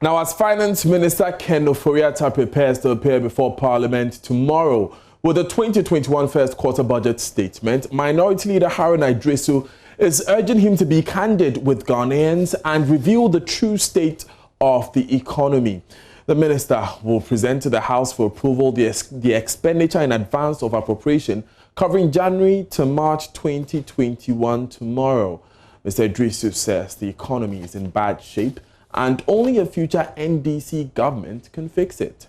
Now, as Finance Minister Ken Ofori-Atta prepares to appear before Parliament tomorrow with the 2021 first quarter budget statement, Minority Leader Harun Idrisu is urging him to be candid with Ghanaians and reveal the true state of the economy. The minister will present to the House for approval the expenditure in advance of appropriation covering January to March 2021 tomorrow. Mr. Idrisu says the economy is in bad shape and only a future NDC government can fix it.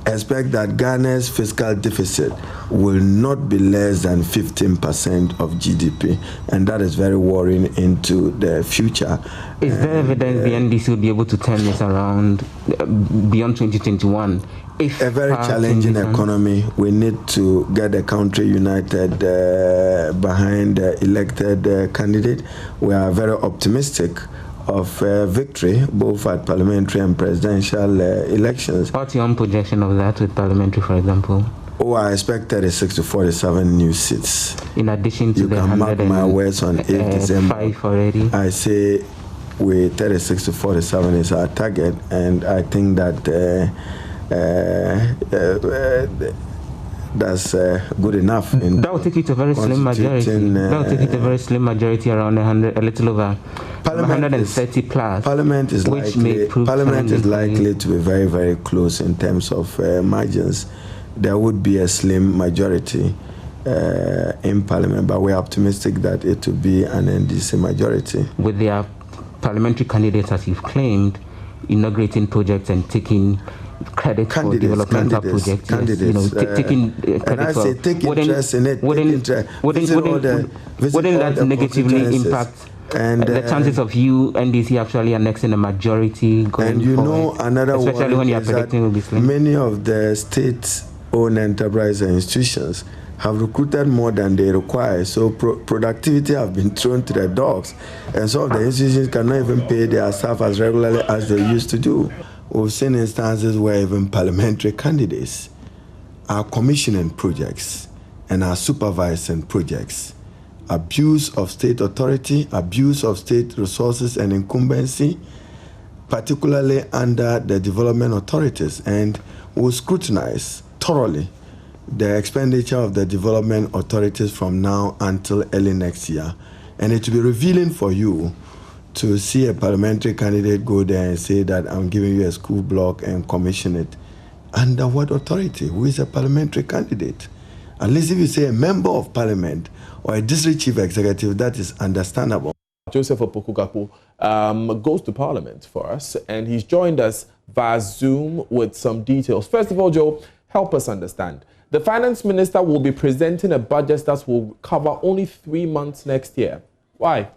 Expect that Ghana's fiscal deficit will not be less than 15% of GDP, and that is very worrying into the future. Is there evidence the NDC will be able to turn this around beyond 2021? If a very challenging economy, we need to get the country united behind the elected candidate. We are very optimistic of victory, both at parliamentary and presidential elections. What's your own projection of that with parliamentary, for example? Oh, I expect 36 to 47 new seats. In addition to you the can mark my words on 8 December. 5 already. I say with 36 to 47 is our target, and I think that that's good enough. That will take it to a very slim majority. That will take it to a very slim majority, around 100, a little over 130 plus. Parliament is likely to be very, very close in terms of margins. There would be a slim majority in Parliament, but we're optimistic that it will be an NDC majority. With their parliamentary candidates, as you've claimed, inaugurating projects and taking credit for developmental projects, taking credit for. Take interest in it. Wouldn't that negatively impact the chances of you NDC actually annexing a majority going forward? Another especially when you are predicting will be slim? Many of the state-owned enterprise and institutions have recruited more than they require, so productivity have been thrown to the dogs, and some of the institutions cannot even pay their staff as regularly as they used to do. We've seen instances where even parliamentary candidates are commissioning projects and are supervising projects. Abuse of state authority, abuse of state resources and incumbency, particularly under the development authorities, and we'll scrutinize thoroughly the expenditure of the development authorities from now until early next year. And it will be revealing for you to see a parliamentary candidate go there and say that I'm giving you a school block and commission it. Under what authority? Who is a parliamentary candidate? At least if you say a member of parliament or a district chief executive, that is understandable. Joseph Opoku-Gakpo goes to Parliament for us, and he's joined us via Zoom with some details. First of all, Joe, help us understand. The Finance Minister will be presenting a budget that will cover only 3 months next year. Why?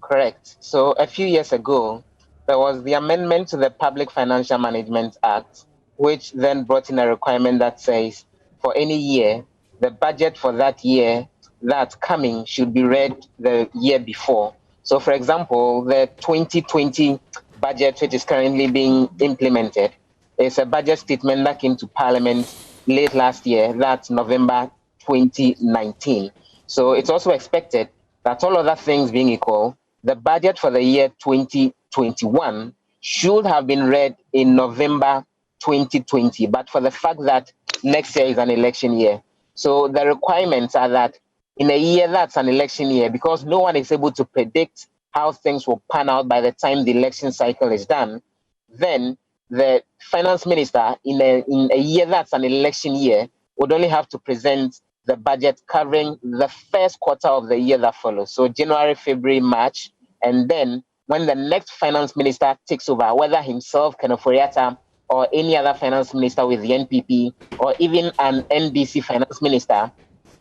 Correct. So a few years ago, there was the amendment to the Public Financial Management Act, which then brought in a requirement that says for any year, the budget for that year that's coming should be read the year before. So for example, the 2020 budget, which is currently being implemented, is a budget statement that came to Parliament late last year, that's November 2019. So it's also expected that all other things being equal, the budget for the year 2021 should have been read in November 2020, but for the fact that next year is an election year. So the requirements are that in a year that's an election year, because no one is able to predict how things will pan out by the time the election cycle is done, then the finance minister in a year that's an election year would only have to present the budget covering the first quarter of the year that follows. So January, February, March, and then when the next finance minister takes over, whether himself, Ken Ofori-Atta, or any other finance minister with the NPP, or even an NDC finance minister,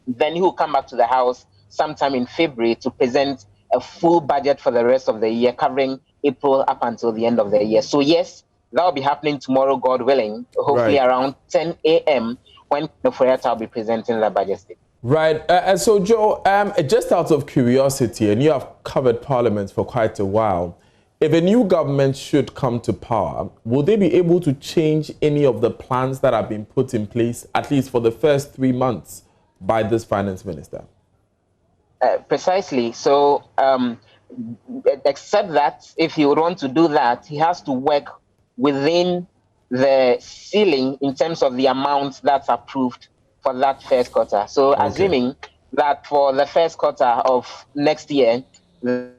then he will come back to the House sometime in February to present a full budget for the rest of the year, covering April up until the end of the year. So yes, that will be happening tomorrow, God willing, hopefully around 10 a.m. when Ken Ofori-Atta will be presenting the budget statement. Right. So, Joe, just out of curiosity, and you have covered Parliament for quite a while, if a new government should come to power, will they be able to change any of the plans that have been put in place, at least for the first 3 months, by this finance minister? Precisely. So except that if he would want to do that, he has to work within the ceiling in terms of the amount that's approved for that first quarter. So assuming that for the first quarter of next year, there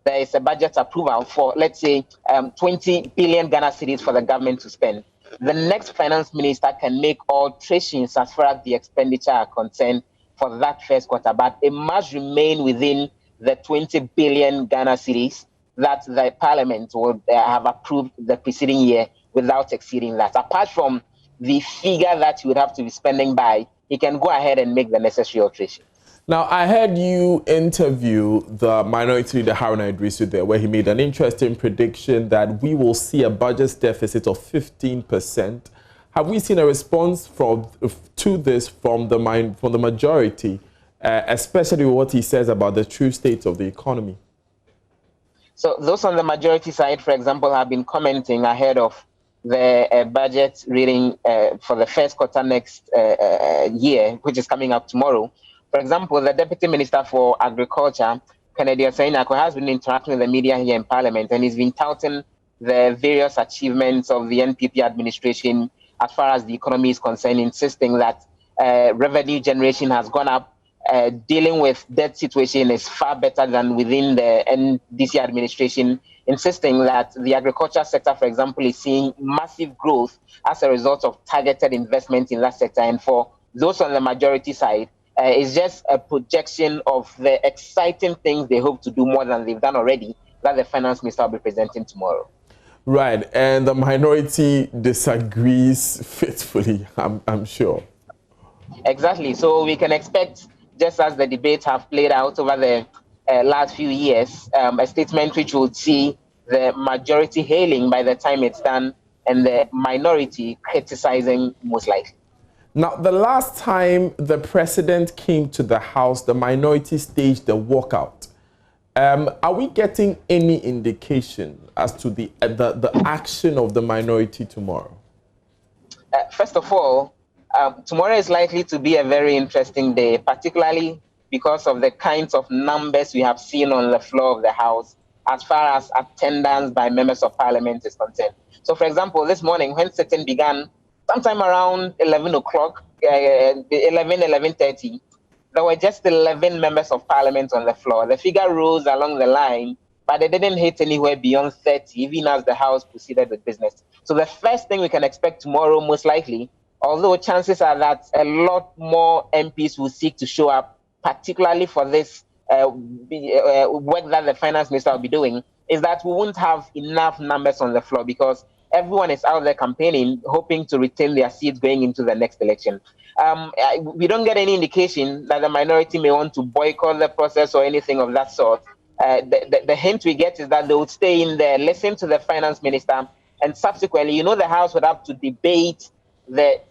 is a budget approval for, let's say, 20 billion Ghana cedis for the government to spend. The next finance minister can make alterations as far as the expenditure are concerned for that first quarter, but it must remain within the 20 billion Ghana cedis that the parliament would have approved the preceding year without exceeding that. Apart from the figure that you would have to be spending by, he can go ahead and make the necessary alterations. Now, I heard you interview the minority leader Haruna Idrisu there, where he made an interesting prediction that we will see a budget deficit of 15%. Have we seen a response to this from the majority, especially what he says about the true state of the economy? So those on the majority side, for example, have been commenting ahead of the budget reading for the first quarter next year, which is coming up tomorrow. For example, the Deputy Minister for Agriculture, Kennedy Osenyako, has been interacting with the media here in Parliament, and he's been touting the various achievements of the NPP administration as far as the economy is concerned, insisting that revenue generation has gone up. Dealing with debt situation is far better than within the NDC administration, insisting that the agriculture sector, for example, is seeing massive growth as a result of targeted investment in that sector. And for those on the majority side, it's just a projection of the exciting things they hope to do more than they've done already, that the finance minister will be presenting tomorrow. Right, and the minority disagrees faithfully, I'm sure. Exactly, so we can expect, just as the debates have played out over the last few years, a statement which will see the majority hailing by the time it's done and the minority criticizing most likely. Now, the last time the president came to the House, the minority staged the walkout. Are we getting any indication as to the action of the minority tomorrow? First of all, tomorrow is likely to be a very interesting day, particularly because of the kinds of numbers we have seen on the floor of the House as far as attendance by members of Parliament is concerned. So, for example, this morning when sitting began, sometime around 11 o'clock, 11:30, there were just 11 members of Parliament on the floor. The figure rose along the line, but it didn't hit anywhere beyond 30, even as the House proceeded with business. So the first thing we can expect tomorrow, most likely, although chances are that a lot more MPs will seek to show up, particularly for this work that the finance minister will be doing, is that we won't have enough numbers on the floor because everyone is out there campaigning, hoping to retain their seats going into the next election. We don't get any indication that the minority may want to boycott the process or anything of that sort. The hint we get is that they would stay in there, listen to the finance minister, and subsequently, the House would have to debate the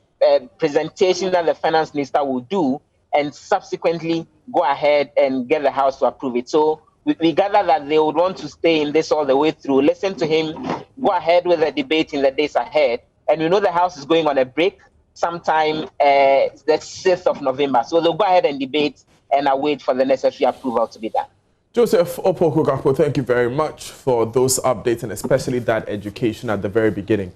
presentation that the finance minister will do and subsequently go ahead and get the House to approve it. So we gather that they would want to stay in this all the way through, listen to him, go ahead with the debate in the days ahead. And the House is going on a break sometime the 6th of November. So they'll go ahead and debate and await for the necessary approval to be done. Joseph Opoku-Gakpo, thank you very much for those updates and especially that education at the very beginning.